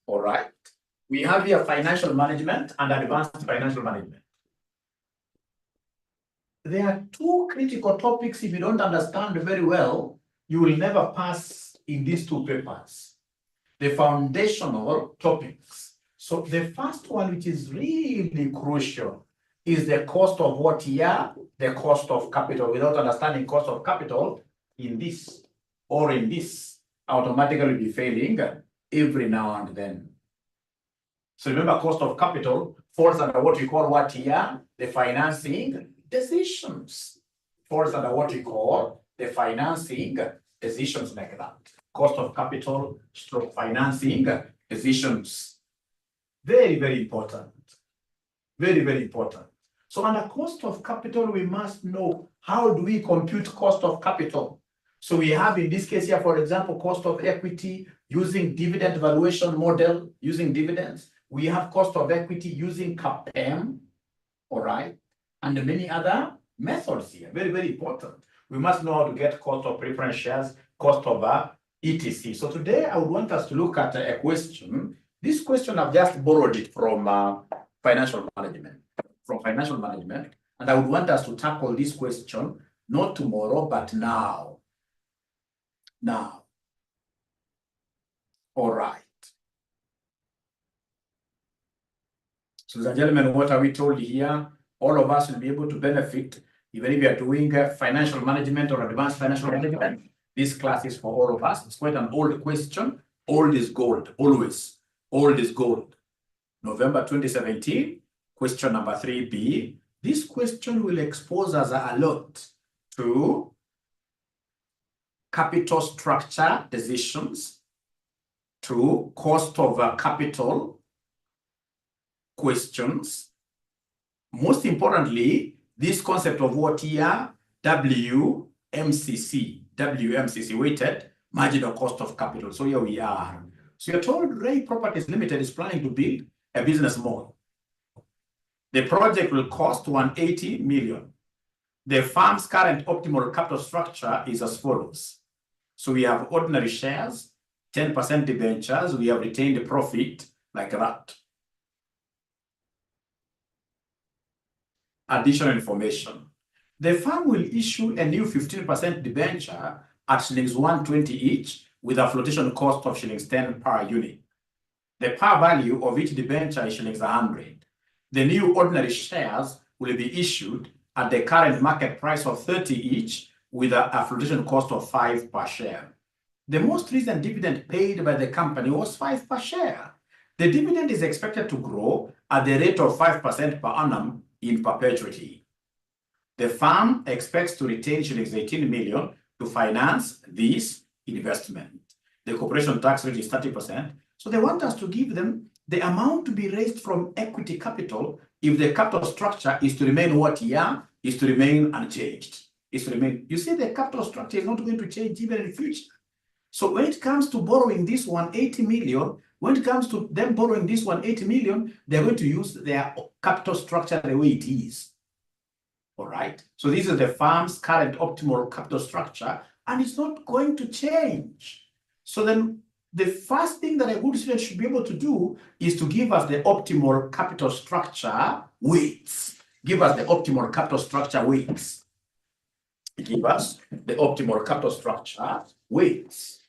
All right. We have here financial management and advanced financial management. There are two critical topics. If you don't understand very well, you will never pass in these two papers. The foundational topics. So the first one, which is really crucial, is the cost of what here? The cost of capital. Without understanding cost of capital in this or in this, automatically be failing every now and then. So remember, cost of capital falls under what we call what here? The financing decisions. Falls under what we call the financing decisions, like that. Cost of capital stroke financing decisions. Very, very important. Very, very important. So under cost of capital, we must know how do we compute cost of capital. So we have in this case here, for example, cost of equity using dividend valuation model, using dividends. We have cost of equity using CAPM, all right, and many other methods here. Very, very important. We must know how to get cost of preference shares, cost of ETC. So today I would want us to look at a question. This question I've just borrowed it from financial management. And I would want us to tackle this question not tomorrow, but now. Now. All right. So, ladies and gentlemen, what are we told here? All of us will be able to benefit, even if we are doing financial management or advanced financial management. This class is for all of us. It's quite an old question. Old is gold, always. Old is gold. November 2017, question number 3B. This question will expose us a lot to capital structure decisions, to cost of capital questions. Most importantly, this concept of what here? WMCC, weighted marginal cost of capital. So here we are. So you're told Ray Properties Limited is planning to build a business mall. The project will cost 180 million. The firm's current optimal capital structure is as follows. So we have ordinary shares, 10% debentures, we have retained profit, like that. Additional information. The firm will issue a new 15% debenture at shillings 120 each with a flotation cost of shillings 10 per unit. The par value of each debenture is shillings 100. The new ordinary shares will be issued at the current market price of 30 each with a flotation cost of 5 per share. The most recent dividend paid by the company was 5 per share. The dividend is expected to grow at the rate of 5% per annum in perpetuity. The firm expects to retain shillings 18 million to finance this investment. The corporation tax rate is 30%. So they want us to give them the amount to be raised from equity capital if the capital structure is to remain what here? Is to remain unchanged. Is to remain. You see, the capital structure is not going to change even in the future. So when it comes to borrowing this 180 million, when it comes to them borrowing this 180 million, they're going to use their capital structure the way it is. All right. So this is the firm's current optimal capital structure, and it's not going to change. So then the first thing that a good student should be able to do is to give us the optimal capital structure weights. Give us the optimal capital structure weights. Give us the optimal capital structure weights.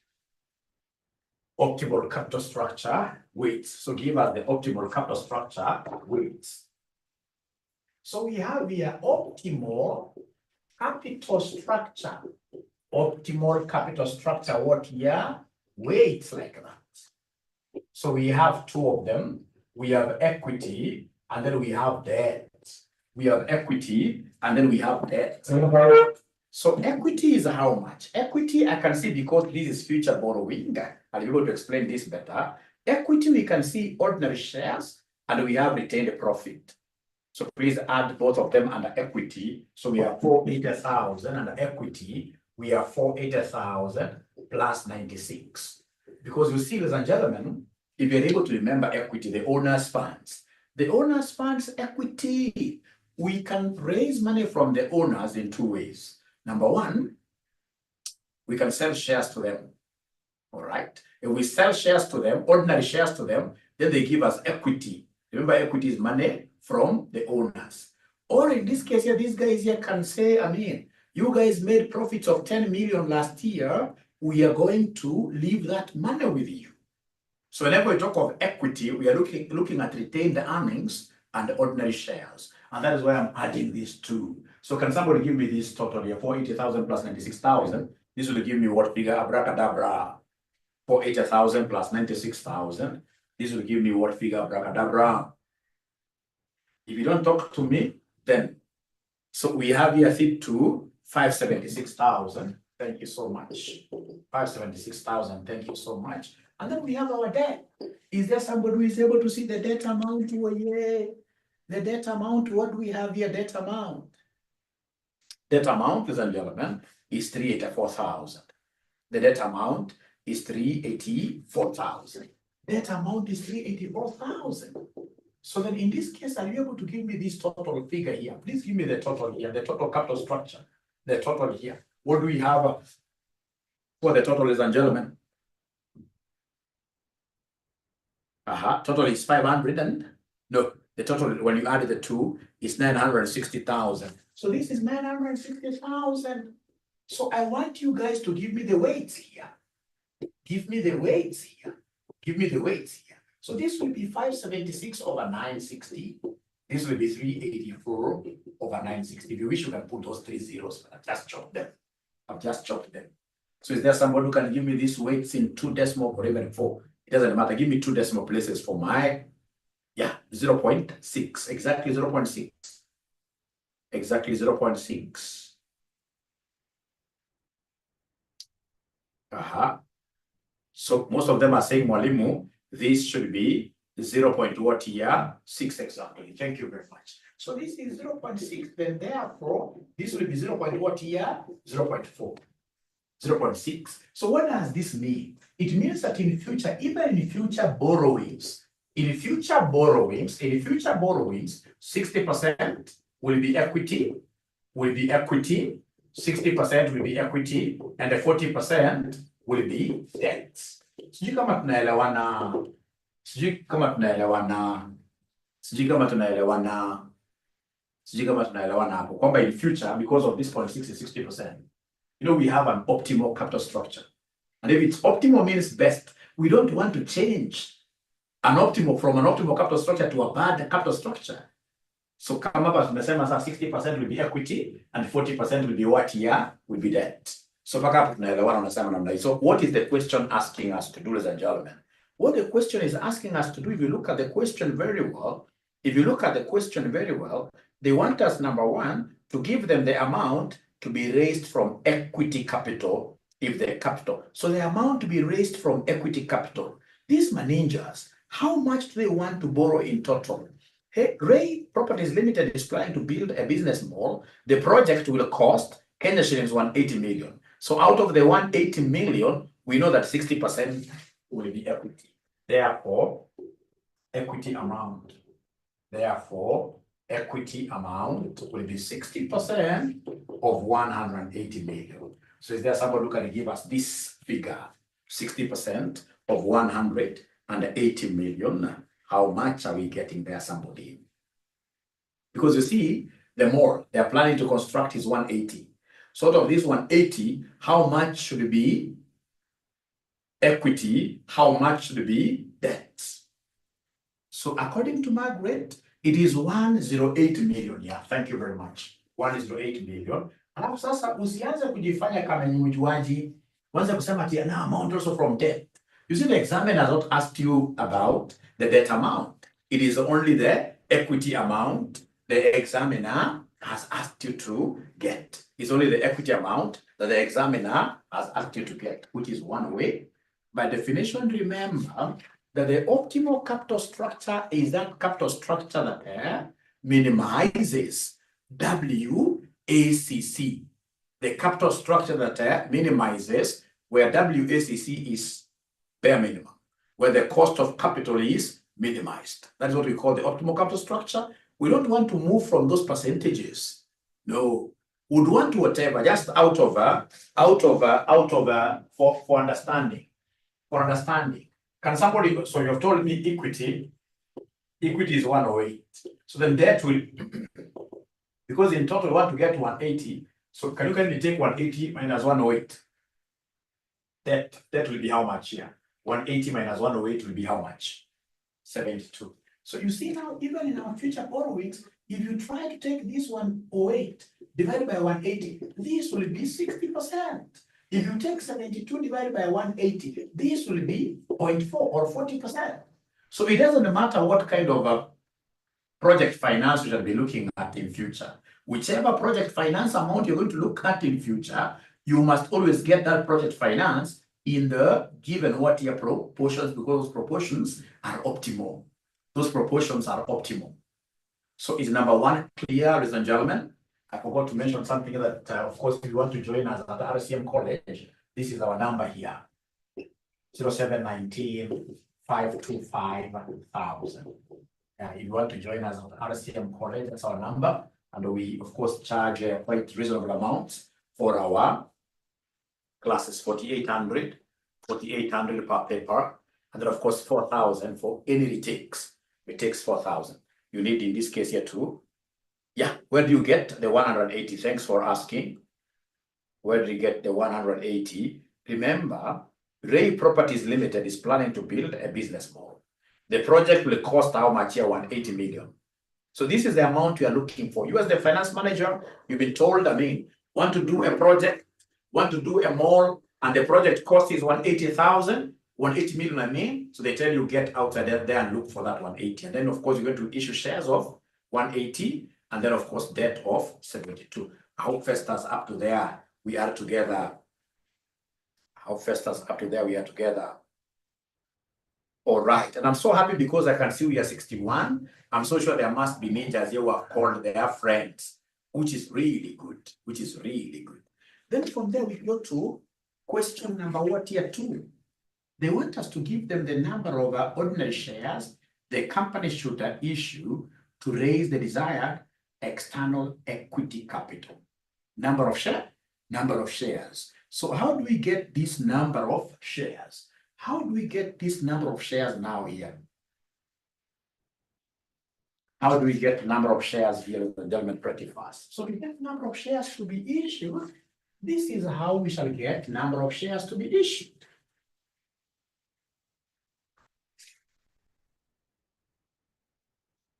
Optimal capital structure weights. So give us the optimal capital structure weights. So we have here optimal capital structure. Optimal capital structure, what here? Weights like that. So we have two of them. We have equity and then we have debt. We have equity and then we have debt. So equity is how much? Equity I can see because this is future borrowing. I'll be able to explain this better. Equity, we can see ordinary shares and we have retained profit. So please add both of them under equity. So we have 480,000 under equity. We have 480,000 plus 96. Because you see, ladies and gentlemen, if you're able to remember equity, the owner's funds. The owner's funds equity, we can raise money from the owners in two ways. Number one, we can sell shares to them. All right. If we sell shares to them, ordinary shares to them, then they give us equity. Remember, equity is money from the owners. Or in this case here, these guys here can say, I mean, you guys made profits of 10 million last year. We are going to leave that money with you. So whenever we talk of equity, we are looking at retained earnings and ordinary shares. And that is why I'm adding these two. So can somebody give me this total here, 480,000 plus 96,000? This will give me what figure? Abracadabra. 480,000 plus 96,000. This will give me what figure? Abracadabra. If you don't talk to me, then, so we have here fit to 576,000. Thank you so much. 576,000. Thank you so much. And then we have our debt. Is there somebody who is able to see the debt amount? Oh, yeah. The debt amount, what do we have here? Debt amount. Debt amount, ladies and gentlemen, is 384,000. The debt amount is 384,000. Debt amount is 384,000. So then in this case, are you able to give me this total figure here? Please give me the total here, the total capital structure, the total here. What do we have for the total, ladies and gentlemen? Total is 500 and no, the total when you add the two is 960,000. So this is 960,000. So I want you guys to give me the weights here. Give me the weights here. Give me the weights here. So this will be 576 over 960. This will be 384 over 960. If you wish, you can put those 3 zeros, but I've just chopped them. I've just chopped them. So is there somebody who can give me these weights in 2 decimal or even 4? It doesn't matter. Give me 2 decimal places for my, 0.6. Exactly 0.6. Exactly 0.6. So most of them are saying, Mwalimu, this should be 0.6 exactly. Thank you very much. So this is 0.6. Then therefore, this will be 0.4. 0.6. So what does this mean? It means that in future, even in future borrowings, 60% will be equity, 60% will be equity, and the 40% will be debt. Sijui kama tunaelewana hapo kwamba in future, because of this 60%, you know, we have an optimal capital structure. And if it's optimal means best, we don't want to change from an optimal capital structure to a bad capital structure. So kama hapa tumesema sasa 60% will be equity and 40% will be what here? Will be debt. So paka hapo tunaelewana unasema namna hii. So what is the question asking us to do, ladies and gentlemen? What the question is asking us to do, if you look at the question very well, they want us, number one, to give them the amount to be raised from equity capital, if they're capital. So the amount to be raised from equity capital. These managers, how much do they want to borrow in total? Hey, Ray Properties Limited is planning to build a business mall. The project will cost Kenya shillings 180 million. So out of the 180 million, we know that 60% will be equity. Therefore, equity amount will be 60% of 180 million. So is there somebody who can give us this figure? 60% of 180 million. How much are we getting there, somebody? Because you see, the mall they're planning to construct is 180. So out of this 180, how much should be equity? How much should be debt? So according to Margaret, it is 108 million. Yeah, thank you very much. 108 million. Alafu sasa usianze kujifanya kama ni mjuaji. Wanza kusema ati na amount also from debt. You see, the examiner has not asked you about the debt amount. It is only the equity amount the examiner has asked you to get. It's only the equity amount that the examiner has asked you to get, which is one way. By definition, remember that the optimal capital structure is that capital structure that minimizes WACC. The capital structure that minimizes where WACC is bare minimum, where the cost of capital is minimized. That is what we call the optimal capital structure. We don't want to move from those percentages. No, we'd want to whatever, just out of for understanding. for understanding. Can somebody, so you've told me equity is 108. So then debt will, because in total we want to get 180. So can you kindly take 180 minus 108? That will be how much here? 180 minus 108 will be how much? 72. So you see now, even in our future borrowings, if you try to take this 108 divided by 180, this will be 60%. If you take 72 divided by 180, this will be 0.4 or 40%. So it doesn't matter what kind of a project finance you shall be looking at in future. Whichever project finance amount you're going to look at in future, you must always get that project finance in the given what year proportions, because those proportions are optimal. Those proportions are optimal. So is number one clear, ladies and gentlemen? I forgot to mention something that, of course, if you want to join us at 𝐼𝐶M College, this is our number here, 0719 525 1000. If you want to join us at 𝐼𝐶M College, that's our number. And we, of course, charge quite reasonable amounts for our classes, 4,800 per paper. And then, of course, 4,000 for any retakes. Retakes 4,000. You need, in this case here, too. Yeah, where do you get the 180? Thanks for asking. Where do you get the 180? Remember, Ray Properties Limited is planning to build a business mall. The project will cost how much here? 180 million. So this is the amount you are looking for. You as the finance manager, you've been told, want to do a project, want to do a mall, and the project cost is 180,000, 180 million, so they tell you get outside there and look for that 180. And then, of course, you're going to issue shares of 180, and then, of course, debt of 72. How fast us up to there? We are together. How fast us up to there? We are together. All right, and I'm so happy because I can see we are 61. I'm so sure there must be ninjas here who have called their friends, which is really good, Then from there, we go to question number what here 2. They want us to give them the number of ordinary shares the company should issue to raise the desired external equity capital. Number of shares. So how do we get this number of shares? How do we get this number of shares now here? How do we get the number of shares here in the gentlemen pretty fast? So to get number of shares to be issued, this is how we shall get number of shares to be issued.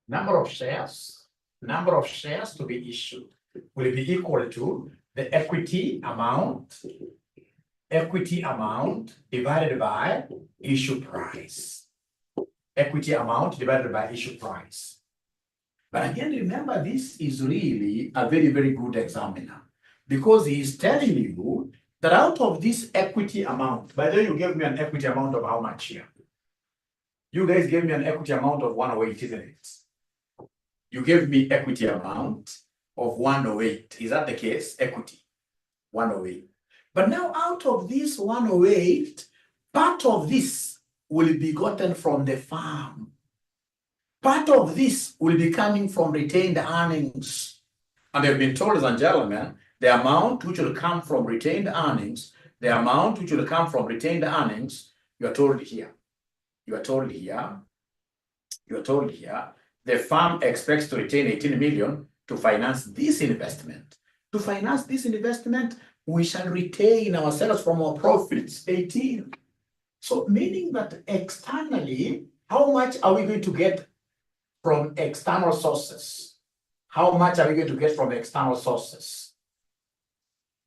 Number of shares to be issued will be equal to the equity amount divided by issue price. Equity amount divided by issue price. But again, remember, this is really a very, very good examiner, because he is telling you that out of this equity amount, by the way, you gave me an equity amount of how much here? You guys gave me an equity amount of 108, isn't it? You gave me equity amount of 108. Is that the case? Equity, 108. But now out of this 108, part of this will be gotten from the farm. Part of this will be coming from retained earnings. And they've been told, ladies and gentlemen, the amount which will come from retained earnings, you are told here. The firm expects to retain 18 million to finance this investment. To finance this investment, we shall retain ourselves from our profits, 18. So meaning that externally, how much are we going to get from external sources?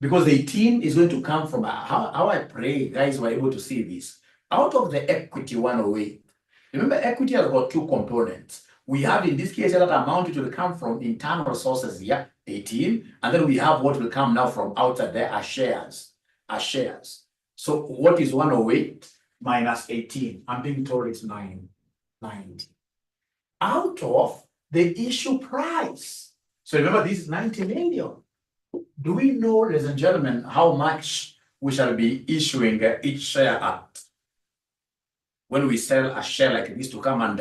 Because the 18 is going to come from, how I pray guys were able to see this. Out of the equity 108, remember equity has got 2 components. We have in this case that amount which will come from internal sources here, 18, and then we have what will come now from outside there are shares. So what is 108 minus 18? I'm being told it's 90. Out of the issue price. So remember, this is 90 million. Do we know, ladies and gentlemen, how much we shall be issuing each share at? When we sell a share like this to come and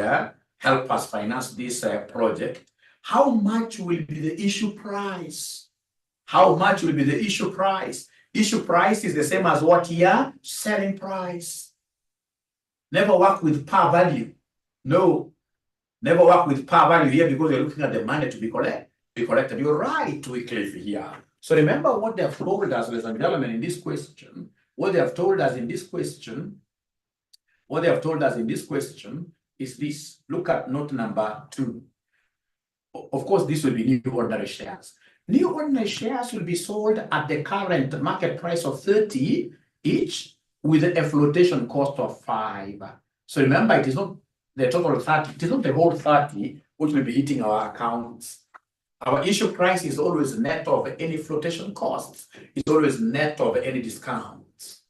help us finance this project, how much will be the issue price? Issue price is the same as what here? Selling price. Never work with par value. No, never work with par value here because you're looking at the money to be collected. You're right, Wycliffe here. So remember what they have told us, ladies and gentlemen, in this question. What they have told us in this question. What they have told us in this question is this. Look at note number 2. Of course, this will be new ordinary shares. New ordinary shares will be sold at the current market price of 30 each with a flotation cost of 5. So remember, it is not the total 30, it is not the whole 30 which will be hitting our accounts. Our issue price is always net of any flotation costs. It's always net of any discounts.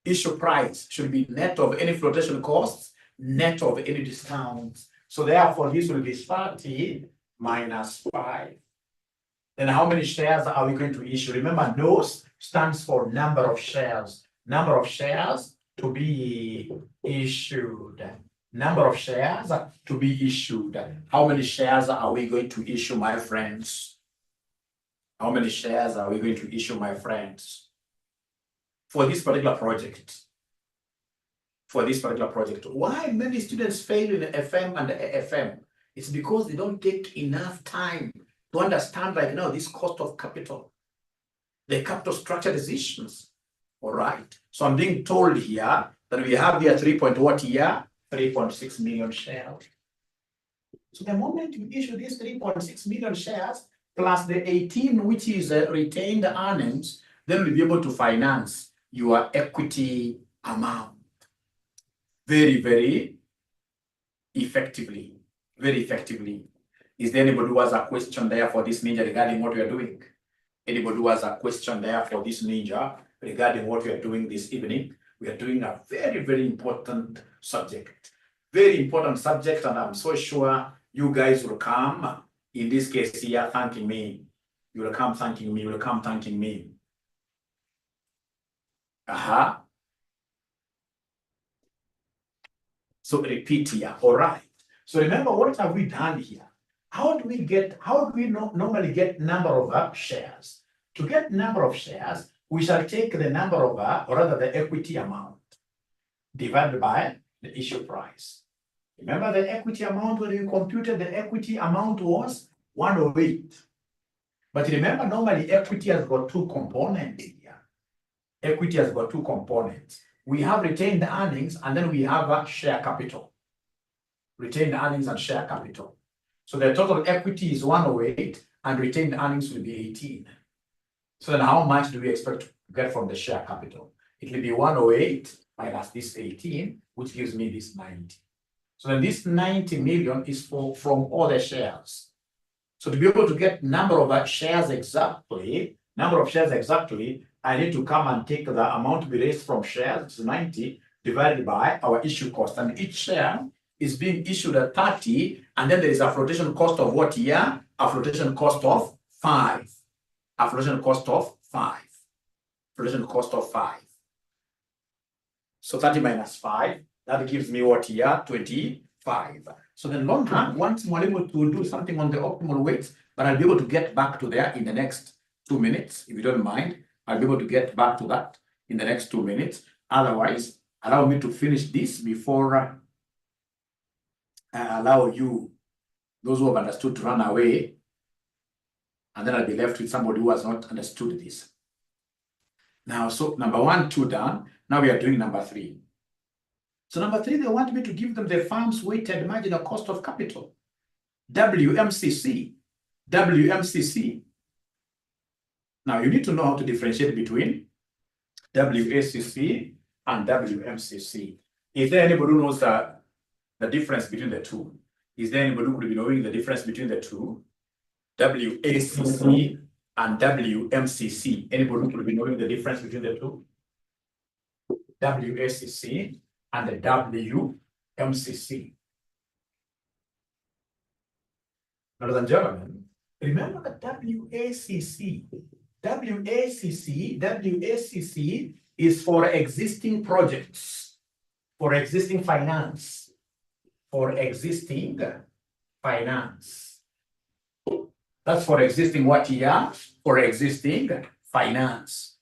Issue price should be net of any flotation costs, net of any discounts. So therefore, this will be 30 minus 5. Then how many shares are we going to issue? Remember, NOS stands for number of shares. Number of shares to be issued. Number of shares to be issued. How many shares are we going to issue, my friends? How many shares are we going to issue, my friends? For this particular project. For this particular project. Why many students fail in FM and AFM? It's because they don't take enough time to understand, like now, this cost of capital, the capital structure decisions. All right. So I'm being told here that we have here 3.6 million shares. So the moment you issue these 3.6 million shares plus the 18, which is retained earnings, then we'll be able to finance your equity amount very, very effectively. Very effectively. Is there anybody who has a question there for this ninja regarding what we are doing? Anybody who has a question there for this ninja regarding what we are doing this evening? We are doing a very, very important subject. Very important subject, and I'm so sure you guys will come, in this case here, thanking me. You will come thanking me. You will come thanking me. So repeat here. All right. So remember, what have we done here? How do we normally get number of shares? To get number of shares, we shall take the number of, or rather the equity amount divided by the issue price. Remember the equity amount, when you computed the equity amount was 108. But remember, normally equity has got 2 components here. Equity has got 2 components. We have retained earnings, and then we have share capital. Retained earnings and share capital. So the total equity is 108, and retained earnings will be 18. So then how much do we expect to get from the share capital? It will be 108 minus this 18, which gives me this 90. So then this 90 million is from all the shares. So to be able to get number of shares exactly, I need to come and take the amount to be raised from shares, which is 90, divided by our issue cost. And each share is being issued at 30, and then there is a flotation cost of what here? A flotation cost of 5. A flotation cost of 5. Flotation cost of 5. So 30 minus 5, that gives me what here? 25. So then long run, once I'm able to do something on the optimal weights, but I'll be able to get back to there in the next 2 minutes, if you don't mind. I'll be able to get back to that in the next 2 minutes. Otherwise, allow me to finish this before I allow you, those who have understood, to run away. And then I'll be left with somebody who has not understood this. Now, so number 1, 2 done. Now we are doing number 3. So number 3, they want me to give them the firm's weighted marginal cost of capital. WMCC. WMCC. Now you need to know how to differentiate between WACC and WMCC. Is there anybody who knows the difference between the two? Is there anybody who could be knowing the difference between the two? WACC and WMCC. Anybody who could be knowing the difference between the two? WACC and the WMCC. Ladies and gentlemen, remember the WACC. WACC is for existing projects, for existing finance, for existing finance. That's for existing what here? For existing finance.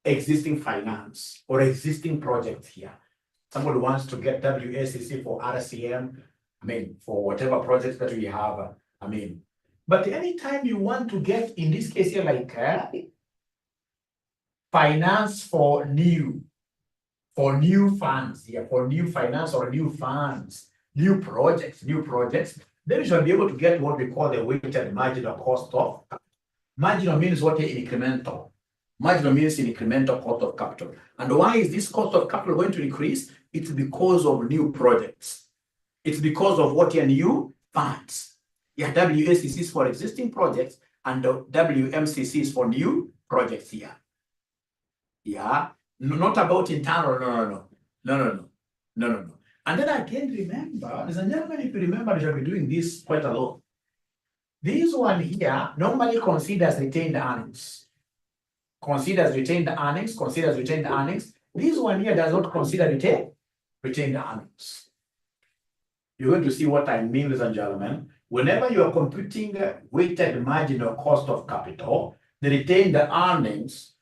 Existing finance or existing project here. Somebody wants to get WACC for RCM, I mean, for whatever projects that we have, I mean. But anytime you want to get, in this case here, like finance for new funds, for new finance or new funds, new projects, then you should be able to get what we call the weighted marginal cost of capital. Marginal means what? Incremental. Marginal means incremental cost of capital. And why is this cost of capital going to increase? It's because of new projects. It's because of what? New funds. WACC is for existing projects and the WMCC is for new projects here. Not about internal, no. And then again, remember, ladies and gentlemen, if you remember, we shall be doing this quite a lot. This one here normally considers retained earnings. Considers retained earnings. This one here does not consider retained earnings. You're going to see what I mean, ladies and gentlemen. Whenever you are computing weighted marginal cost of capital, the retained earnings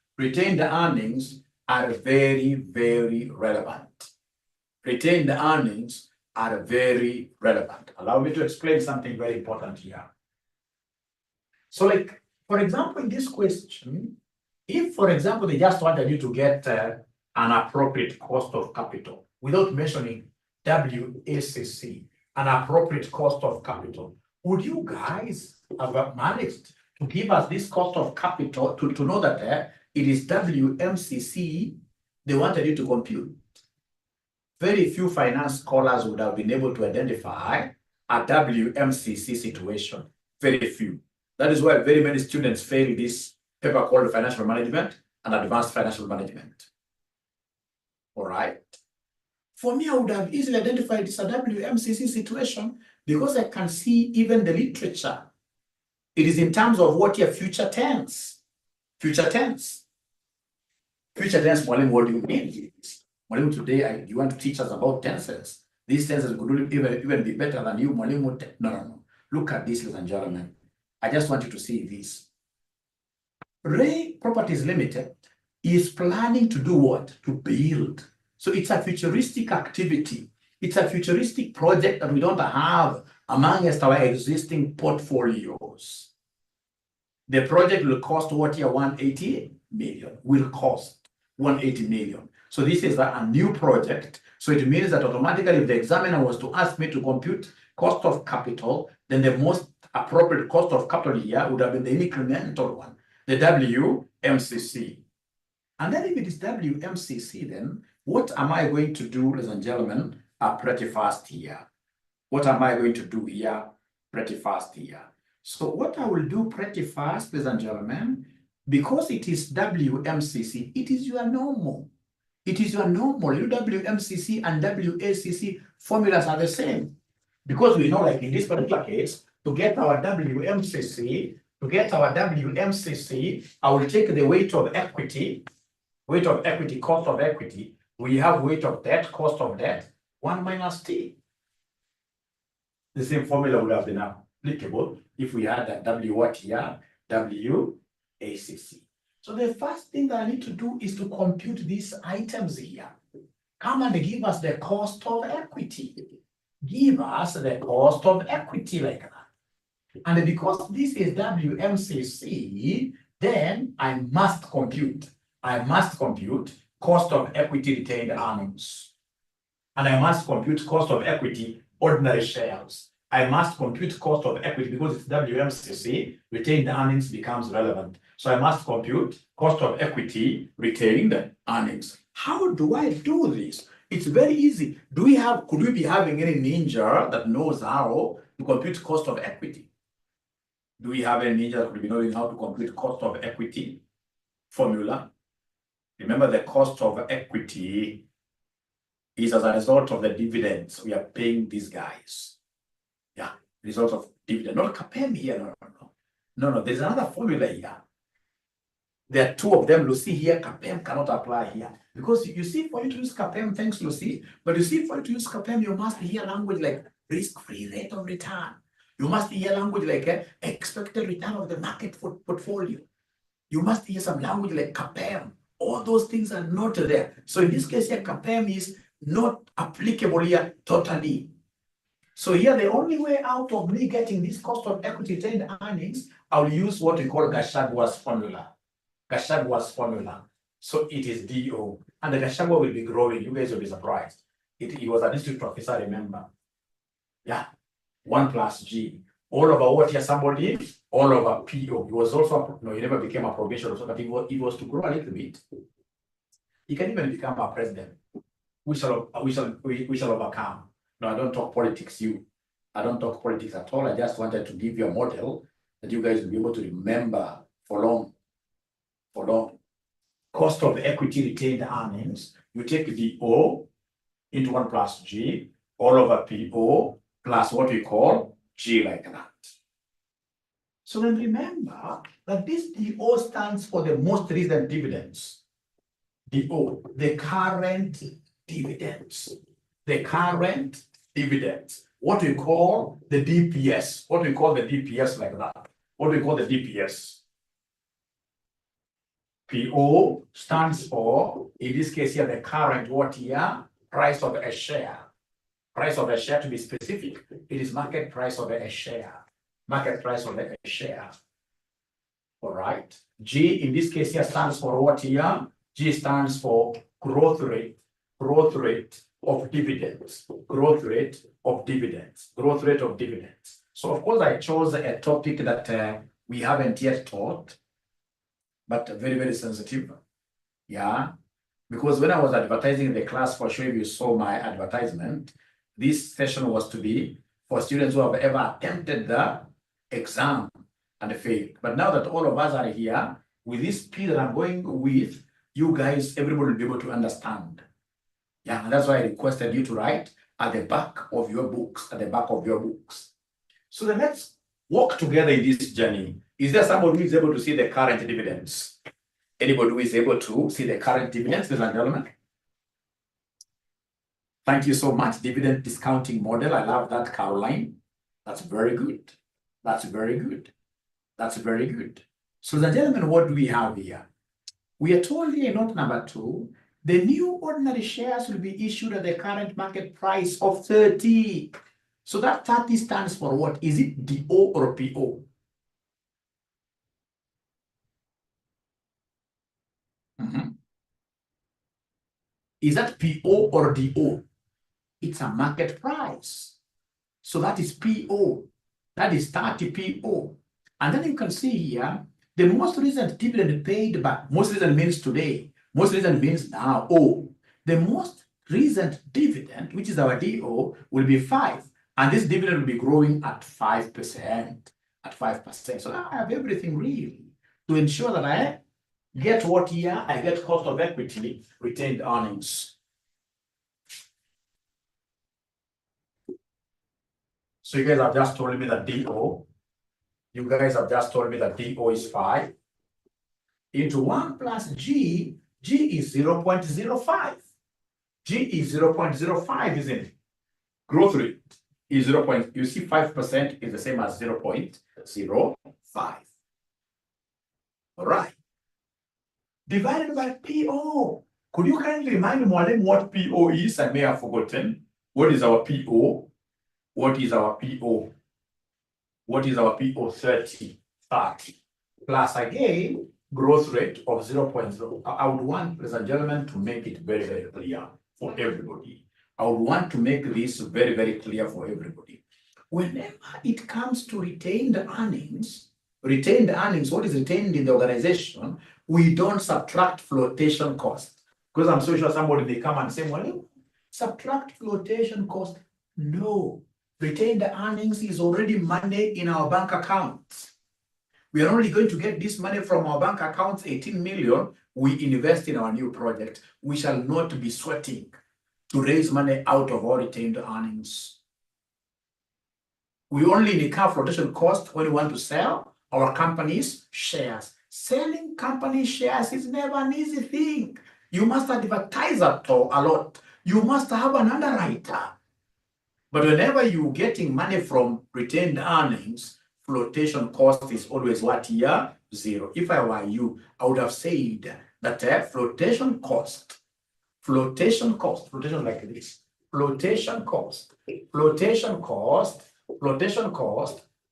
are very, very relevant. Retained earnings are very relevant. Allow me to explain something very important here. So, like, for example, in this question, if, for example, they just wanted you to get an appropriate cost of capital without mentioning WACC, an appropriate cost of capital, would you guys have managed to give us this cost of capital to know that it is WMCC they wanted you to compute? Very few finance scholars would have been able to identify a WMCC situation. Very few. That is why very many students fail this paper called Financial Management and Advanced Financial Management. All right. For me, I would have easily identified this a WMCC situation because I can see even the literature. It is in terms of what your future tense. Future tense, Mwalimu, what do you mean? Mwalimu, today you want to teach us about tenses. These tenses could even be better than you, Mwalimu. No. Look at this, ladies and gentlemen. I just want you to see this. Ray Properties Limited is planning to do what? To build. So it's a futuristic activity. It's a futuristic project that we don't have amongst our existing portfolios. The project will cost what here? 180 million. Will cost 180 million. So this is a new project. So it means that automatically if the examiner was to ask me to compute cost of capital, then the most appropriate cost of capital here would have been the incremental one, the WMCC. And then if it is WMCC, then what am I going to do, ladies and gentlemen, pretty fast here? What am I going to do here pretty fast here? So what I will do pretty fast, ladies and gentlemen, because it is WMCC, it is your normal. It is your normal. WMCC and WACC formulas are the same. Because we know, like in this particular case, to get our WMCC, I will take the weight of equity, cost of equity. We have weight of debt, cost of debt, 1 minus T. The same formula would have been applicable if we had that W what here? WACC. So the first thing that I need to do is to compute these items here. Come and give us the cost of equity. Give us the cost of equity like that. And because this is WMCC, then I must compute cost of equity retained earnings. And I must compute cost of equity ordinary shares. I must compute cost of equity because it's WMCC, retained earnings becomes relevant. So I must compute cost of equity retained earnings. How do I do this? It's very easy. Could we be having any ninja that knows how to compute cost of equity? Do we have any ninja that could be knowing how to compute cost of equity formula? Remember, the cost of equity is as a result of the dividends we are paying these guys. Yeah, result of dividend, not CAPM here, no, there's another formula here. There are two of them, Lucy, here, CAPM cannot apply here. Because you see, for you to use CAPM, thanks, Lucy, but you see, for you to use CAPM, you must hear language like risk-free rate of return. You must hear language like expected return of the market portfolio. You must hear some language like CAPM. All those things are not there. So in this case here, CAPM is not applicable here totally. So here, the only way out of me getting this cost of equity retained earnings, I'll use what we call Gachagua formula. Gachagua formula. So it is DO. And the Gachagua will be growing. You guys will be surprised. He was a district professor, remember. Yeah. 1 plus G. All over what here somebody, all over PO. He was also, no, he never became a provincial, so that he was to grow a little bit. He can even become a president. We shall overcome. No, I don't talk politics, I don't talk politics at all. I just wanted to give you a model that you guys will be able to remember for long. For long. Cost of equity retained earnings. You take the O into 1 plus G, all over PO, plus what we call G like that. So then remember that this DO stands for the most recent dividends. DO, the current dividends. The current dividends. What we call the DPS. What we call the DPS like that. What we call the DPS. PO stands for, in this case here, the current what here? Price of a share. Price of a share, to be specific, it is market price of a share. Market price of a share. All right. G in this case here stands for what here? G stands for growth rate of dividends. Growth rate of dividends. Growth rate of dividends. So of course I chose a topic that we haven't yet taught, but very, very sensitive. Yeah. Because when I was advertising the class, for sure if you saw my advertisement, this session was to be for students who have ever attempted the exam and failed. But now that all of us are here, with this speed that I'm going with, you guys, everybody will be able to understand. Yeah, and that's why I requested you to write at the back of your books, at the back of your books. So then let's walk together in this journey. Is there somebody who is able to see the current dividends? Anybody who is able to see the current dividends, ladies and gentlemen? Thank you so much. Dividend discounting model. I love that, Caroline. That's very good. That's very good. That's very good. So, ladies and gentlemen, what do we have here? We are told here in note number 2, the new ordinary shares will be issued at the current market price of 30. So that 30 stands for what? Is it DO or PO? Is that PO or DO? It's a market price. So that is PO. That is 30 PO. And then you can see here, the most recent dividend paid by, most recent means today, most recent means now, O. The most recent dividend, which is our DO, will be 5. And this dividend will be growing at 5%. At 5%. So now I have everything really to ensure that I get what here? I get cost of equity, retained earnings. So you guys have just told me that DO. You guys have just told me that DO is 5. Into 1 plus G, G is 0.05. G is 0.05, isn't it? Growth rate is 0. You see 5% is the same as 0.05. All right. Divided by PO. Could you kindly remind me what PO is? I may have forgotten. What is our PO? What is our PO? What is our PO? 30. Plus again, growth rate of 0.0. I would want, ladies and gentlemen, to make it very, very clear for everybody. I would want to make this very, very clear for everybody. Whenever it comes to retained earnings, what is retained in the organization, we don't subtract flotation cost. Because I'm so sure somebody may come and say, well, subtract flotation cost. No. Retained earnings is already money in our bank accounts. We are only going to get this money from our bank accounts, 18 million. We invest in our new project. We shall not be sweating to raise money out of our retained earnings. We only incur flotation cost when we want to sell our company's shares. Selling company shares is never an easy thing. You must advertise a lot. You must have an underwriter. But whenever you're getting money from retained earnings, flotation cost is always what here? 0. If I were you, I would have said that flotation cost flotation cost, flotation like this, flotation cost,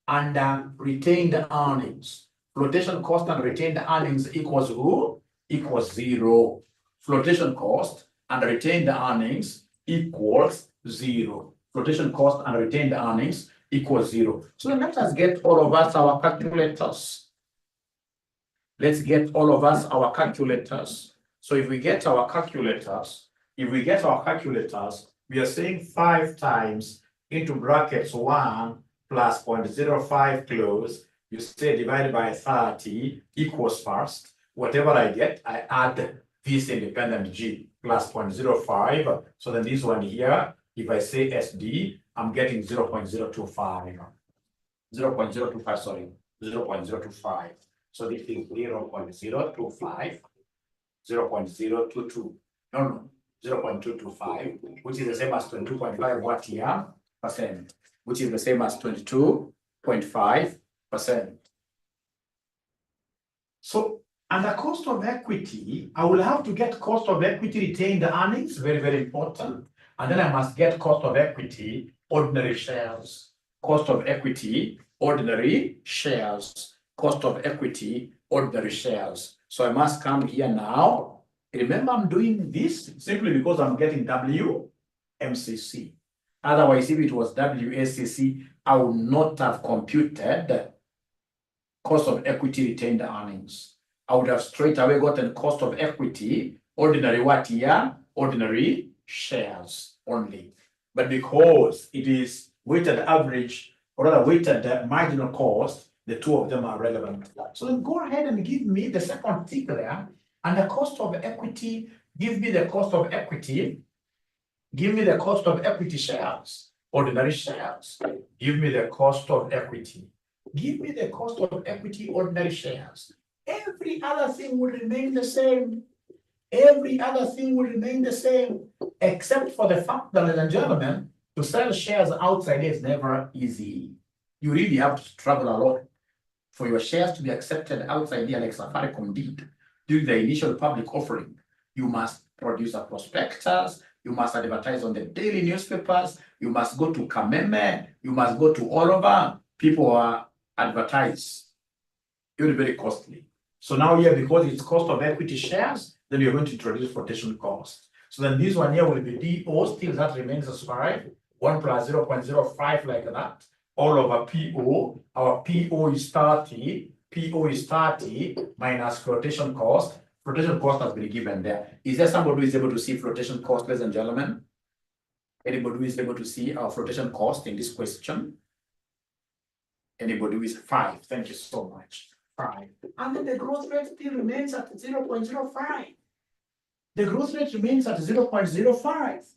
and retained earnings. Flotation cost and retained earnings equals who? Equals 0. Flotation cost and retained earnings equals 0. Flotation cost and retained earnings equals 0. So let us get all of us our calculators. Let's get all of us our calculators. So if we get our calculators, we are saying 5 times into brackets 1 plus 0.05 close, you say divided by 30 equals first. Whatever I get, I add this independent G plus 0.05. So then this one here, if I say SD, I'm getting 0.025. 0.025, sorry, 0.025. So this is 0.025, 0.022. No, 0.225, which is the same as 22.5 what here percent, which is the same as 22.5%. So, and the cost of equity, I will have to get cost of equity retained earnings, very, very important. And then I must get cost of equity, ordinary shares. Cost of equity, ordinary shares. Cost of equity, ordinary shares. So I must come here now. Remember, I'm doing this simply because I'm getting WMCC. Otherwise, if it was WACC, I would not have computed cost of equity retained earnings. I would have straight away gotten cost of equity, ordinary what here? Ordinary shares only. But because it is weighted average, or rather weighted marginal cost, the two of them are relevant. So then go ahead and give me the second tick there, and the cost of equity, give me the cost of equity, give me the cost of equity shares, ordinary shares, give me the cost of equity, give me the cost of equity, ordinary shares. Every other thing will remain the same. Every other thing will remain the same, except for the fact that, ladies and gentlemen, to sell shares outside is never easy. You really have to struggle a lot for your shares to be accepted outside here, like Safaricom did during the initial public offering. You must produce a prospectus, you must advertise on the daily newspapers, you must go to Kameme, you must go to all over. People are advertised. It will be very costly. So now here, because it's cost of equity shares, then you're going to introduce flotation cost. So then this one here will be DO, still that remains as 5, 1 plus 0.05 like that, all over PO. Our PO is 30, minus flotation cost. Flotation cost has been given there. Is there somebody who is able to see flotation cost, ladies and gentlemen? Anybody who is able to see our flotation cost in this question? Anybody who is 5? Thank you so much. 5. And then the growth rate still remains at 0.05. The growth rate remains at 0.05.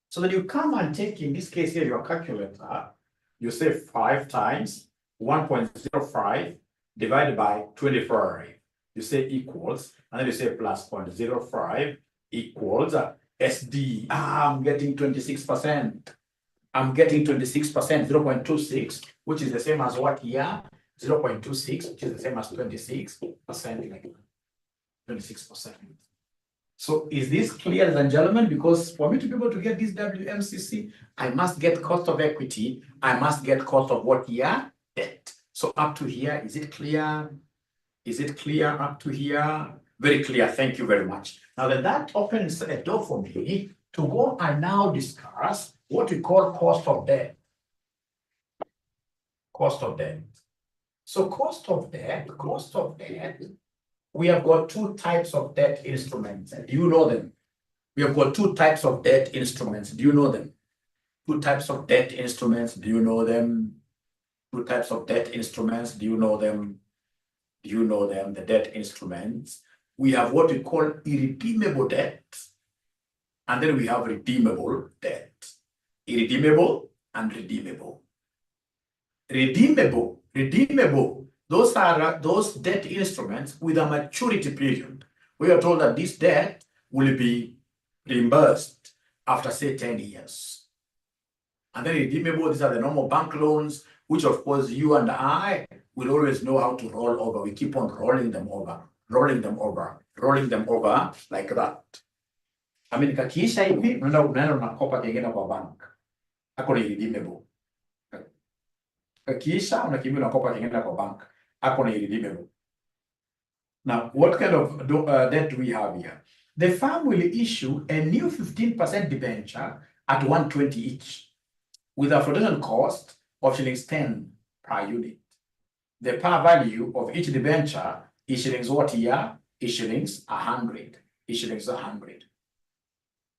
So then you come and take, in this case here, your calculator, you say 5 times 1.05 divided by 25. You say equals, and then you say plus 0.05 equals SD. I'm getting 26%. I'm getting 26%, 0.26, which is the same as what here? 0.26, which is the same as 26%, like 26%. So is this clear, ladies and gentlemen? Because for me to be able to get this WMCC, I must get cost of equity. I must get cost of what here? Debt. So up to here, is it clear? Is it clear up to here? Very clear. Thank you very much. Now that opens a door for me to go and now discuss what we call cost of debt. Cost of debt. So cost of debt, we have got 2 types of debt instruments. Do you know them? We have got 2 types of debt instruments. Do you know them? 2 types of debt instruments. Do you know them? 2 types of debt instruments. Do you know them? Do you know them? The debt instruments. We have what we call irredeemable debt. And then we have redeemable debt. Irredeemable and redeemable. Redeemable. Those are those debt instruments with a maturity period. We are told that this debt will be reimbursed after, say, 10 years. And then redeemable, these are the normal bank loans, which of course you and I will always know how to roll over. We keep on rolling them over like that. I mean, kakiisha hivi, unaenda unakopa kingine kwa bank. Ako ni redeemable. Kakiisha, unakimbia unakopa kingine kwa bank. Ako ni redeemable. Now, what kind of debt do we have here? The firm will issue a new 15% debenture at 120 each, with a flotation cost of shillings 10 per unit. The par value of each debenture is shillings what here? Is shillings 100. Is shillings 100.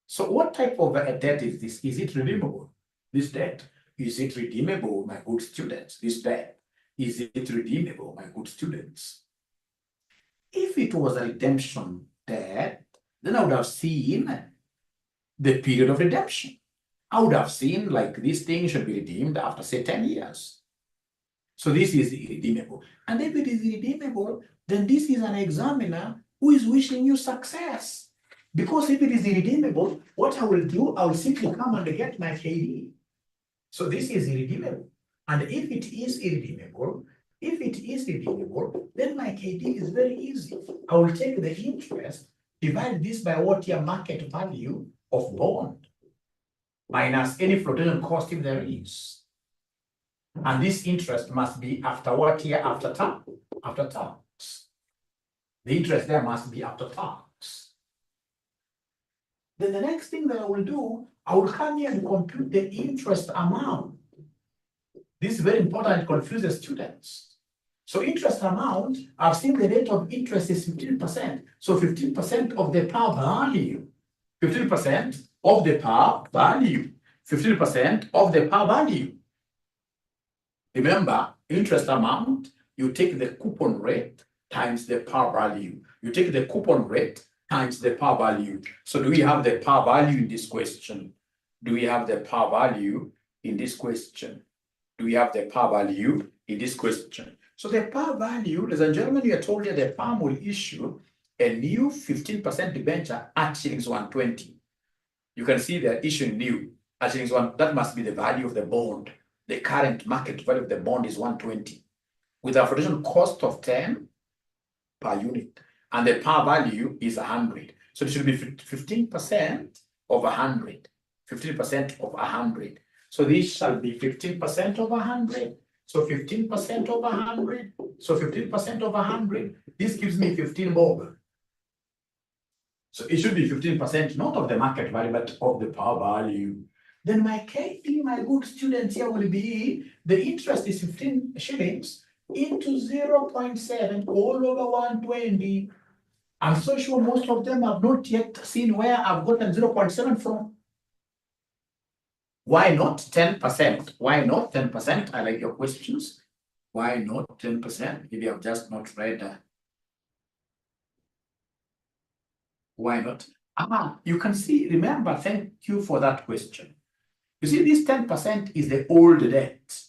So what type of a debt is this? Is it redeemable? This debt. Is it redeemable, my good students? This debt. Is it redeemable, my good students? If it was a redemption debt, then I would have seen the period of redemption. I would have seen like this thing should be redeemed after say 10 years. So this is irredeemable. And if it is irredeemable, then this is an examiner who is wishing you success. Because if it is irredeemable, what I will do, I will simply come and get my KD. So this is irredeemable. And if it is irredeemable, then my KD is very easy. I will take the interest, divide this by what your market value of bond, minus any flotation cost if there is. And this interest must be after what year? After tax. After tax. The interest there must be after tax. Then the next thing that I will do, I will come here and compute the interest amount. This is very important, it confuses students. So interest amount, I've seen the rate of interest is 15%. So 15% of the par value. 15% of the par value. 15% of the par value. Remember, interest amount, you take the coupon rate times the par value. You take the coupon rate times the par value. So do we have the par value in this question? Do we have the par value in this question? Do we have the par value in this question? So the par value, ladies and gentlemen, you are told that the firm will issue a new 15% debenture at shillings 120. You can see they're issuing new at shillings 1. That must be the value of the bond. The current market value of the bond is 120, with a flotation cost of 10 per unit, and the par value is 100. So it should be 15% of 100. 15% of 100. So this shall be 15% of 100. So 15% of 100. So 15% of 100. This gives me 15 bob. So it should be 15%, not of the market value, but of the par value. Then my KD, my good students here, will be the interest is 15 shillings into 0.7 all over 120. I'm so sure most of them have not yet seen where I've gotten 0.7 from. Why not 10%? Why not 10%? I like your questions. Why not 10%? Maybe I've just not read. Why not? You can see, remember, thank you for that question. You see, this 10% is the old debt.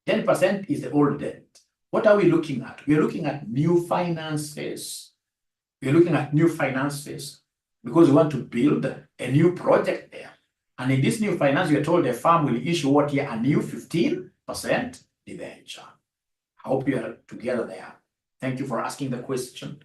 10% is the old debt. What are we looking at? We're looking at new finances. We're looking at new finances because we want to build a new project there. And in this new finance, you're told the firm will issue what year? A new 15% debenture. I hope you are together there. Thank you for asking the question.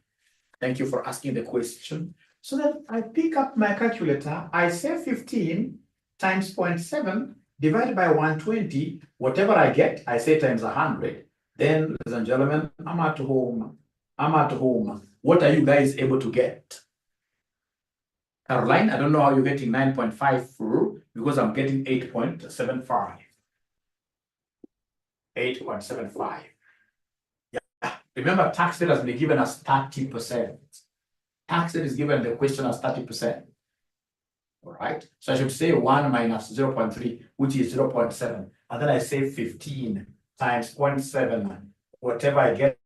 Thank you for asking the question. So that I pick up my calculator, I say 15 times 0.7 divided by 120. Whatever I get, I say times 100. Then, ladies and gentlemen, I'm at home. I'm at home. What are you guys able to get? Caroline, I don't know how you're getting 9.5 full because I'm getting 8.75. 8.75. Yeah. Remember, tax rate has been given as 30%. Tax rate is given the question as 30%. All right. So I should say 1 minus 0.3, which is 0.7. And then I say 15 times 0.7. Whatever I get,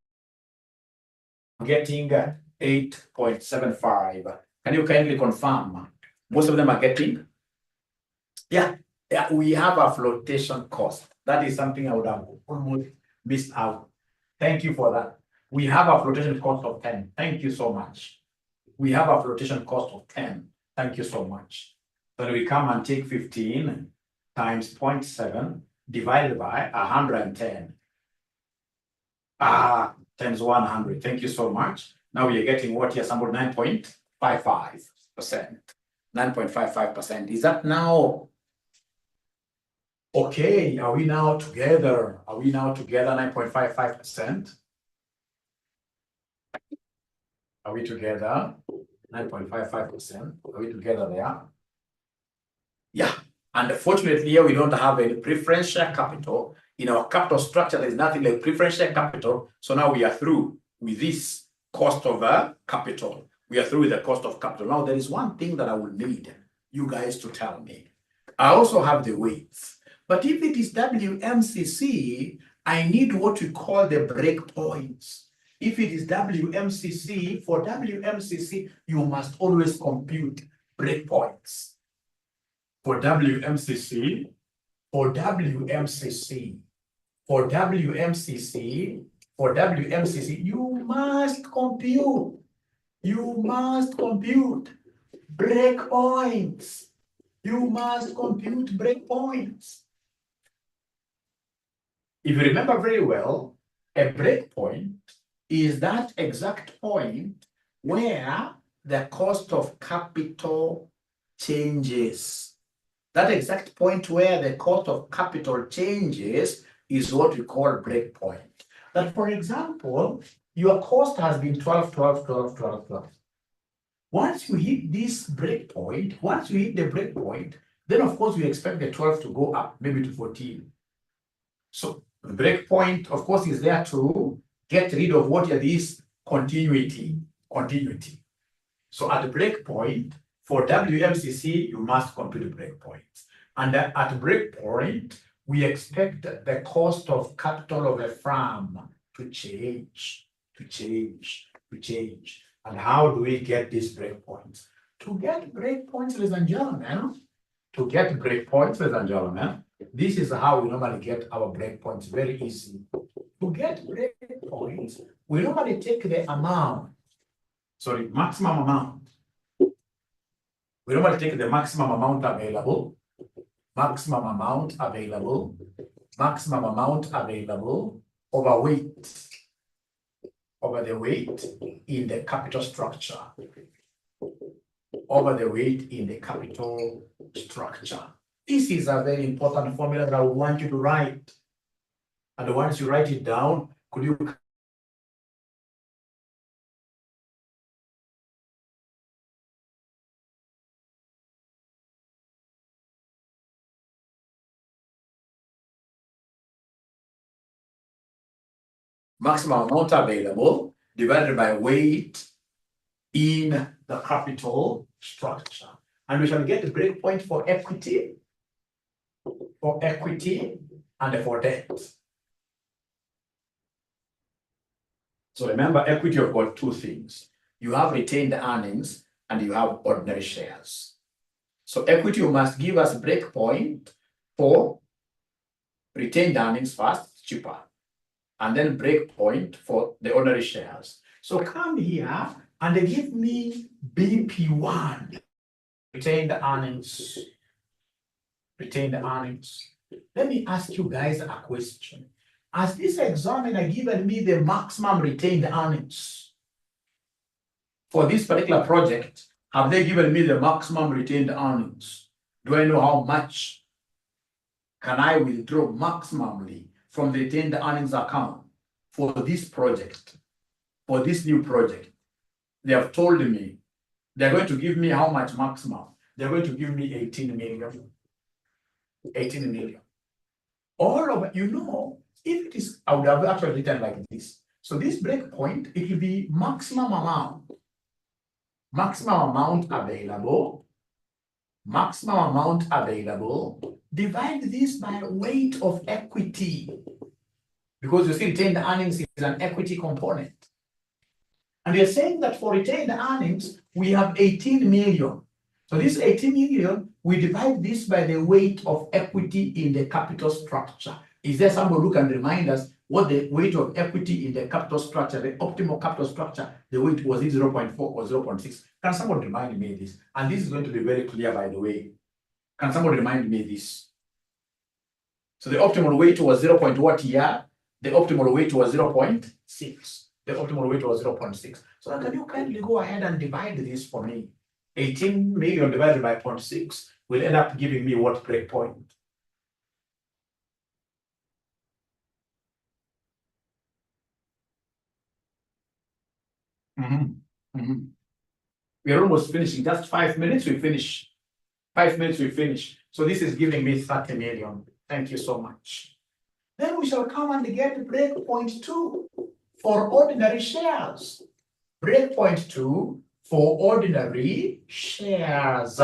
I'm getting 8.75. Can you kindly confirm? Most of them are getting? Yeah, we have a flotation cost. That is something I would have almost missed out. Thank you for that. We have a flotation cost of 10. Thank you so much. We have a flotation cost of 10. Thank you so much. Then we come and take 15 times 0.7 divided by 110. Times 100. Thank you so much. Now we are getting what here? Sample 9.55%. 9.55%. Is that now okay? Are we now together? Are we now together 9.55%? Are we together? 9.55%. Are we together there? Yeah. Unfortunately, here we don't have any preference share capital. In our capital structure, there's nothing like preference share capital. So now we are through with this cost of capital. We are through with the cost of capital. Now, there is one thing that I will need you guys to tell me. I also have the weights. But if it is WMCC, I need what we call the breakpoints. If it is WMCC, for WMCC, you must always compute breakpoints. For WMCC, you must compute breakpoints. You must compute breakpoints. If you remember very well, a breakpoint is that exact point where the cost of capital changes. That exact point where the cost of capital changes is what we call breakpoint. That, for example, your cost has been 12, 12, 12, 12, 12. Once you hit this breakpoint, once you hit the breakpoint, then of course we expect the 12 to go up, maybe to 14. So the breakpoint, of course, is there to get rid of what are these continuity. So at the breakpoint, for WMCC, you must compute breakpoints. And at breakpoint, we expect the cost of capital of a firm to change. And how do we get these breakpoints? To get breakpoints, ladies and gentlemen, this is how we normally get our breakpoints. Very easy. To get breakpoints, we normally take the maximum amount. We normally take the maximum amount available over the weight in the capital structure. This is a very important formula that I want you to write. And once you write it down, could you maximum amount available divided by weight in the capital structure. And we shall get the breakpoint for equity and for debt. So remember, equity, you've got two things. You have retained earnings and you have ordinary shares. So equity, you must give us breakpoint for retained earnings first, cheaper. And then breakpoint for the ordinary shares. So come here and give me BP1, retained earnings. Let me ask you guys a question. Has this examiner given me the maximum retained earnings? For this particular project, have they given me the maximum retained earnings? Do I know how much can I withdraw maximally from the retained earnings account for this project, for this new project? They have told me they're going to give me how much maximum? They're going to give me 18 million. 18 million. All of it, if it is, I would have actually written like this. So this breakpoint, it will be maximum amount available, divide this by weight of equity. Because you see, retained earnings is an equity component. And you're saying that for retained earnings, we have 18 million. So this 18 million, we divide this by the weight of equity in the capital structure. Is there somebody who can remind us what the weight of equity in the capital structure, the optimal capital structure, the weight was it 0.4 or 0.6? Can somebody remind me this? And this is going to be very clear, by the way. Can somebody remind me this? So the optimal weight was 0. What here? The optimal weight was 0.6. The optimal weight was 0.6. So can you kindly go ahead and divide this for me? 18 million divided by 0.6 will end up giving me what breakpoint? We are almost finishing. Just 5 minutes, we finish. 5 minutes, we finish. So this is giving me 30 million. Thank you so much. Then we shall come and get breakpoint 2 for ordinary shares. Breakpoint 2 for ordinary shares.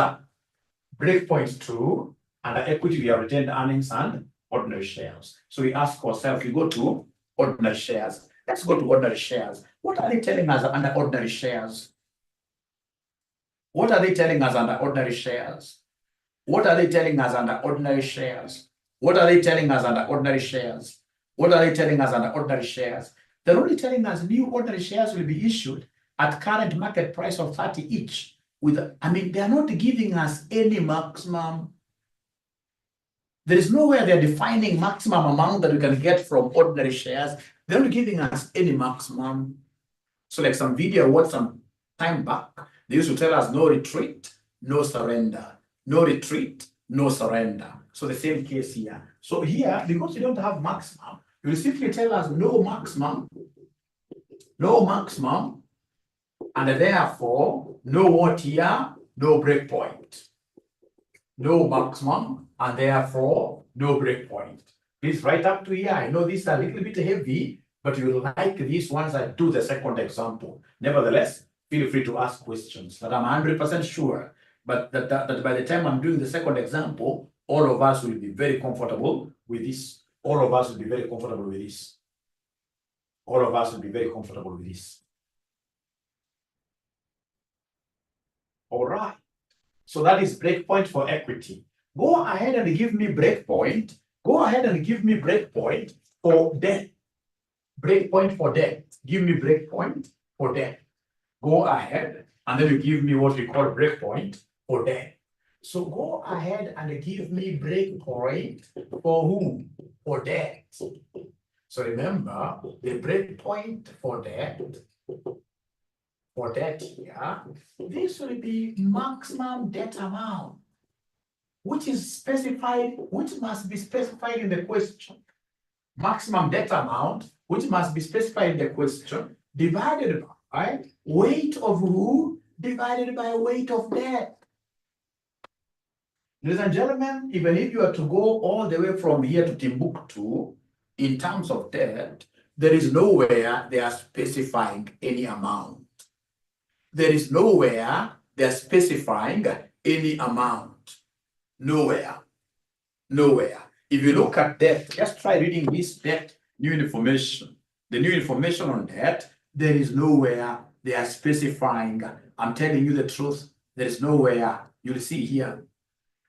Breakpoint 2 under equity, we have retained earnings and ordinary shares. So we ask ourselves, we go to ordinary shares. Let's go to ordinary shares. What are they telling us under ordinary shares? What are they telling us under ordinary shares? What are they telling us under ordinary shares? What are they telling us under ordinary shares? What are they telling us under ordinary shares? They're only telling us new ordinary shares will be issued at current market price of 30 each. They're not giving us any maximum. There is nowhere they're defining maximum amount that we can get from ordinary shares. They're not giving us any maximum. So like some video I watched some time back, they used to tell us no retreat, no surrender. No retreat, no surrender. So the same case here. So here, because you don't have maximum, you will simply tell us no maximum, and therefore no what here? No breakpoint. No maximum, and therefore no breakpoint. Please write up to here. I know these are a little bit heavy, but you will like these ones that do the second example. Nevertheless, feel free to ask questions that I'm 100% sure. But that by the time I'm doing the second example, all of us will be very comfortable with this. All of us will be very comfortable with this. All of us will be very comfortable with this. All right. So that is breakpoint for equity. Go ahead and give me breakpoint. Go ahead and give me breakpoint for debt. Breakpoint for debt. Give me breakpoint for debt. Go ahead and then you give me what we call breakpoint for debt. So go ahead and give me breakpoint for whom? For debt. So remember the breakpoint for debt here, this will be maximum debt amount, which is specified, which must be specified in the question. Maximum debt amount, which must be specified in the question, divided by weight of who? Divided by weight of debt. Ladies and gentlemen, even if you are to go all the way from here to Timbuktu, in terms of debt, there is nowhere they are specifying any amount. There is nowhere they are specifying any amount. Nowhere. Nowhere. If you look at debt, just try reading this debt, new information. The new information on debt, there is nowhere they are specifying. I'm telling you the truth. There is nowhere. You'll see here.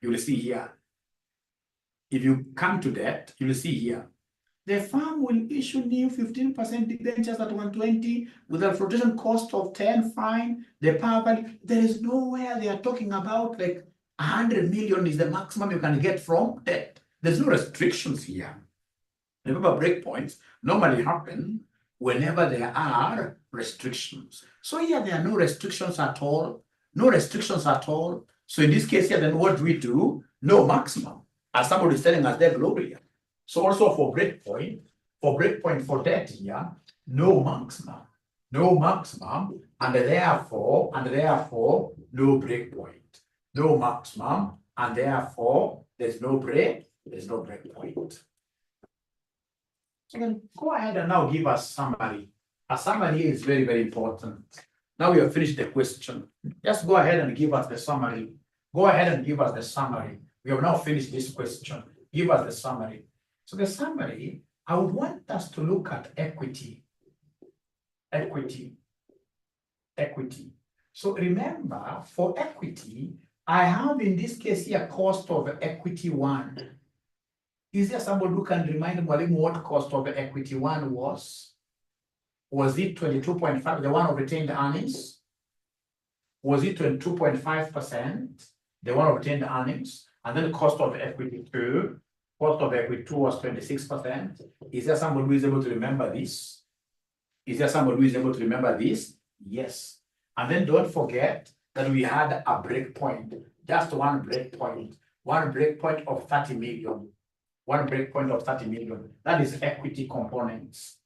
You will see here. If you come to that, you will see here. The firm will issue new 15% debentures at 120 with a flotation cost of 10 fine, the par value. There is nowhere they are talking about like 100 million is the maximum you can get from debt. There's no restrictions here. Remember, breakpoints normally happen whenever there are restrictions. So here there are no restrictions at all. No restrictions at all. So in this case here, then what do we do? No maximum. As somebody is telling us there globally. So also for breakpoint for debt here, no maximum. No maximum, and therefore no breakpoint. No maximum, and therefore there's no breakpoint. So then go ahead and now give us summary. A summary is very, very important. Now we have finished the question. Just go ahead and give us the summary. Go ahead and give us the summary. We have now finished this question. Give us the summary. So the summary, I would want us to look at equity. Equity. So remember, for equity, I have in this case here cost of equity 1. Is there somebody who can remind Mwalimu what cost of equity 1 was? Was it 22.5, the one of retained earnings? Was it 22.5%, the one of retained earnings? And then the cost of equity 2, was 26%. Is there somebody who is able to remember this? Is there somebody who is able to remember this? Yes. And then don't forget that we had a break point, just one break point of 30 million. One break point of 30 million. That is equity components.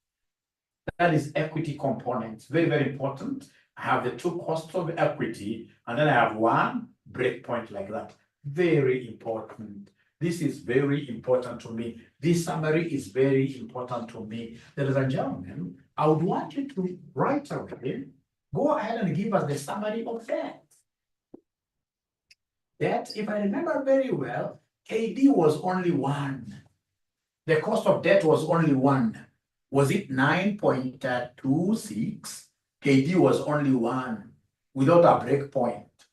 That is equity components. Very, very important. I have the two costs of equity, and then I have one break point like that. Very important. This is very important to me. This summary is very important to me. Ladies and gentlemen, I would want you to right away go ahead and give us the summary of that. That, if I remember very well, KD was only 1. The cost of debt was only 1. Was it 9.26? KD was only 1 without a break point.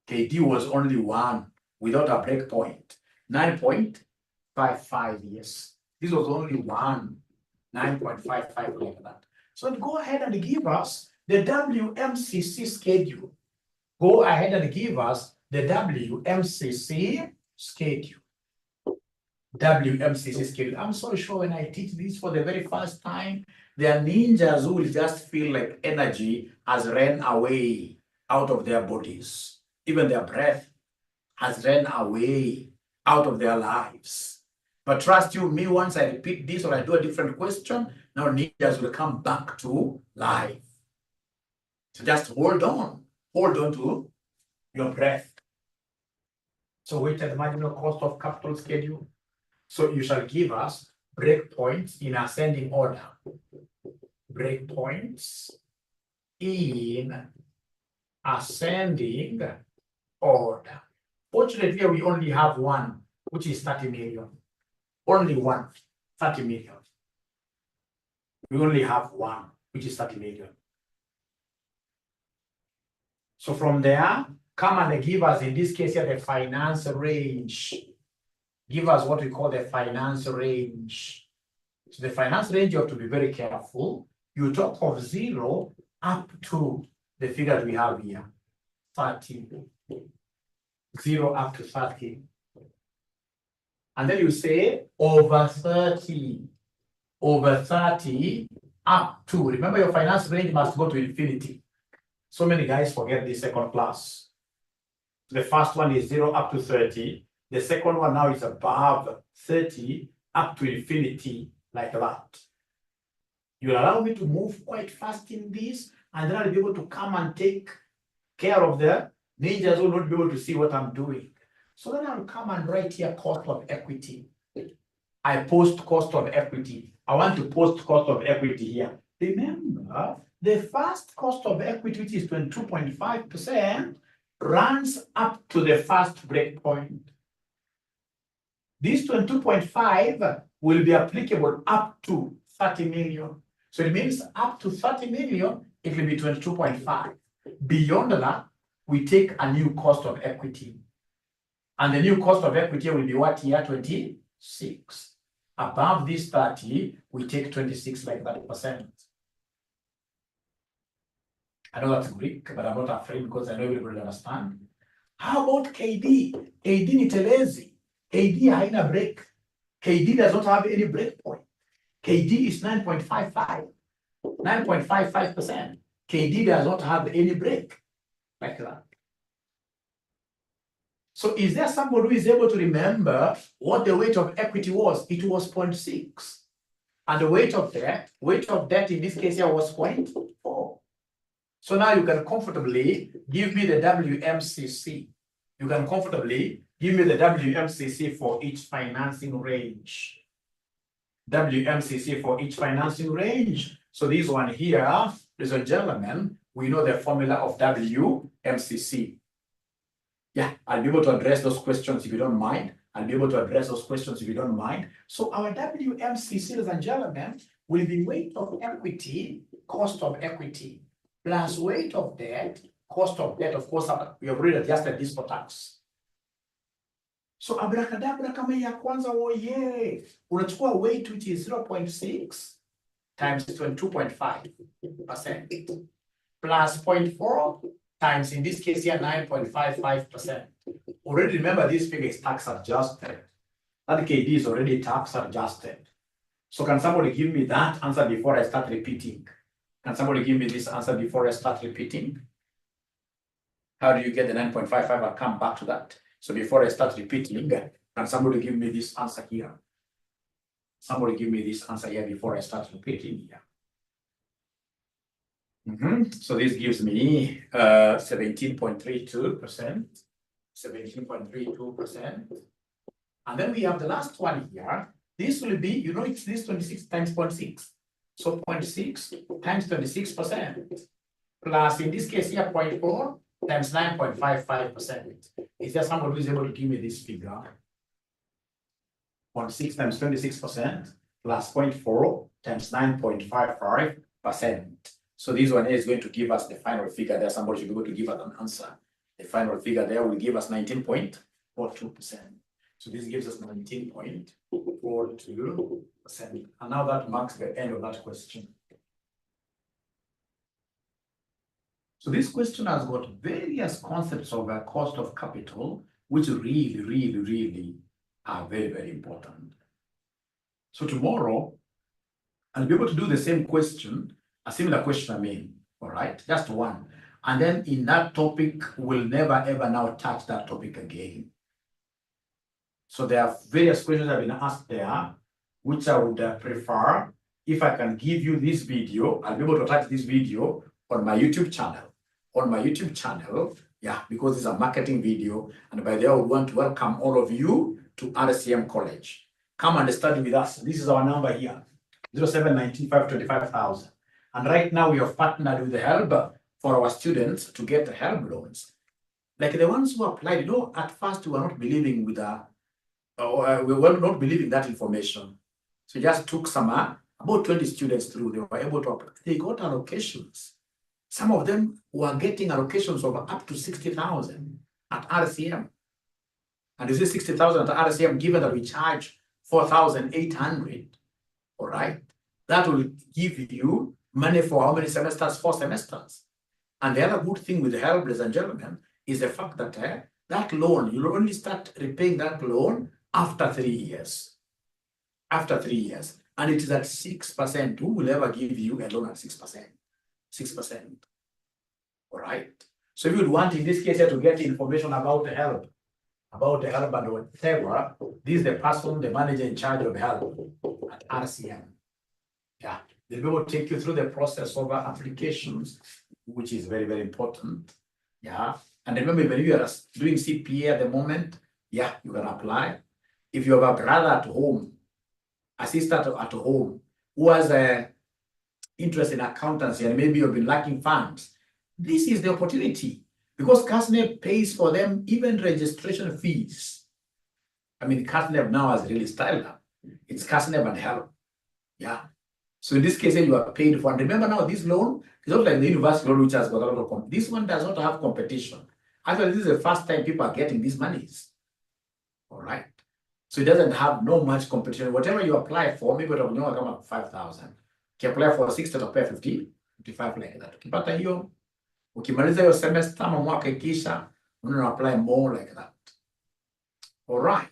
KD was only 1 without a break point. 9.55, yes. This was only 1, 9.55 like that. So go ahead and give us the WMCC schedule. Go ahead and give us the WMCC schedule. WMCC schedule. I'm so sure when I teach this for the very first time, there are ninjas who will just feel like energy has ran away out of their bodies. Even their breath has ran away out of their lives. But trust you me, once I repeat this or I do a different question, now ninjas will come back to life. So just hold on to your breath. So weighted marginal cost of capital schedule. So you shall give us breakpoints in ascending order. Breakpoints in ascending order. Fortunately, we only have one, which is 30 million. Only one, 30 million. We only have one, which is 30 million. So from there, come and give us, in this case here, the finance range. Give us what we call the finance range. So the finance range, you have to be very careful. You talk of 0 up to the figure we have here, 30. 0 up to 30. And then you say over 30. Over 30 up to. Remember, your finance range must go to infinity. So many guys forget the second class. The first one is 0 up to 30. The second one now is above 30 up to infinity, like that. You allow me to move quite fast in this, and then I'll be able to come and take care of the ninjas who will not be able to see what I'm doing. So then I'll come and write here cost of equity. I post cost of equity. I want to post cost of equity here. Remember, the first cost of equity, which is 22.5%, runs up to the first breakpoint. This 22.5 will be applicable up to 30 million. So it means up to 30 million, it will be 22.5. Beyond that, we take a new cost of equity. And the new cost of equity will be what here? 26. Above this 30, we take 26 like that percent. I know that's Greek, but I'm not afraid because I know everybody will understand. How about KD? KD ni telezi. KD haina break. KD does not have any break point. KD is 9.55. 9.55%. KD does not have any break like that. So is there somebody who is able to remember what the weight of equity was? It was 0.6. And the weight of debt in this case here was 0.4. So now you can comfortably give me the WMCC. You can comfortably give me the WMCC for each financing range. WMCC for each financing range. So this one here, ladies and gentlemen, we know the formula of WMCC. Yeah, I'll be able to address those questions if you don't mind. So our WMCC, ladies and gentlemen, will be weight of equity, cost of equity, plus weight of debt, cost of debt. Of course, we have already adjusted this for tax. So abracadabra kama ya kwanza woye, unachukua weight which is 0.6 times 22.5% plus 0.4 times, in this case here, 9.55%. Already remember this figure is tax adjusted. That KD is already tax adjusted. So can somebody give me that answer before I start repeating? Can somebody give me this answer before I start repeating? How do you get the 9.55? I'll come back to that. So before I start repeating, can somebody give me this answer here? Somebody give me this answer here before I start repeating here. So this gives me 17.32%, 17.32%. And then we have the last one here. This will be, it's this 26 times 0.6. So 0.6 times 26%. Plus, in this case here, 0.4 times 9.55%. Is there somebody who is able to give me this figure? 0.6 times 26% plus 0.4 times 9.55%. So this one is going to give us the final figure there. Somebody should be able to give us an answer. The final figure there will give us 19.42%. So this gives us 19.42%. And now that marks the end of that question. So this question has got various concepts of cost of capital, which really are very important. So tomorrow, I'll be able to do the same question, a similar question, all right, just one. And then in that topic, we'll never ever now touch that topic again. So there are various questions that have been asked there, which I would prefer, if I can give you this video, I'll be able to attach this video on my YouTube channel. On my YouTube channel, because it's a marketing video, and by the way, I would want to welcome all of you to 𝐿CM College. Come and study with us. This is our number here, 0719 525,000. And right now we have partnered with the HELB for our students to get the HELB loans. Like the ones who applied, at first we were not believing with we were not believing that information. So we just took some, about 20 students through, they were able to apply. They got allocations. Some of them were getting allocations of up to 60,000 at 𝐿CM. And this is 60,000 at 𝐿CM, given that we charge 4,800, all right? That will give you money for how many semesters? 4 semesters. And the other good thing with the HELB, ladies and gentlemen, is the fact that that loan, you'll only start repaying that loan after 3 years. After 3 years. And it is at 6%. Who will ever give you a loan at 6%? 6%. All right. So if you want, in this case, to get information about the HELB, and whatever, this is the person, the manager in charge of HELB at 𝐿CM. They'll be able to take you through the process of applications, which is very important. And remember, when you are doing CPA at the moment, you can apply. If you have a brother at home, a sister at home, who has a interest in accountancy, and maybe you've been lacking funds, this is the opportunity, because �CNEB pays for them even registration fees. �CNEB now has really styled up. It's �CNEB and HELB. So in this case, you are paid for. And remember now, this loan is not like the university loan, which has got a lot of this one does not have competition. Actually, this is the first time people are getting these monies. All right. So it doesn't have no much competition. Whatever you apply for, maybe it'll come up 5,000. You apply for 6, it'll pay 50, 55 like that. Ukipata hiyo, ukimaliza hiyo semester ama mwaka ikisha, you apply more like that. All right.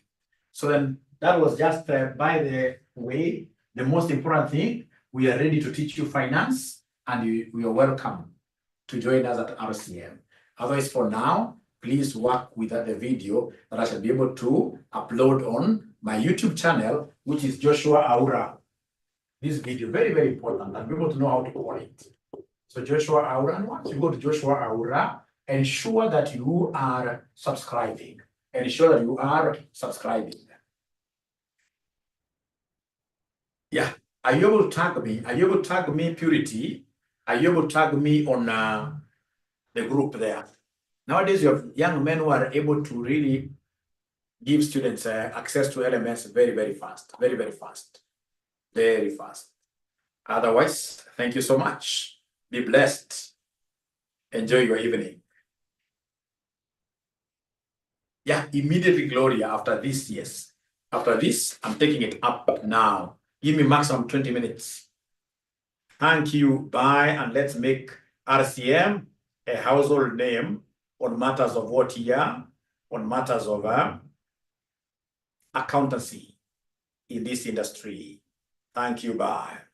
So then that was just by the way, the most important thing. We are ready to teach you finance, and we are welcome to join us at 𝐿CM. Otherwise, for now, please work with the video that I shall be able to upload on my YouTube channel, which is Joshua Aura. This video, very important, and be able to know how to call it. So Joshua Aura, and once you go to Joshua Aura, ensure that you are subscribing. Ensure that you are subscribing. Are you able to tag me? Are you able to tag me, Purity? Are you able to tag me on the group there? Nowadays, you have young men who are able to really give students access to LMS very fast. Very fast. Otherwise, thank you so much. Be blessed. Enjoy your evening. Immediately, Gloria, after this, yes. After this, I'm taking it up now. Give me maximum 20 minutes. Thank you. Bye. And let's make 𝐿CM a household name on matters of what year? On matters of accountancy in this industry. Thank you. Bye.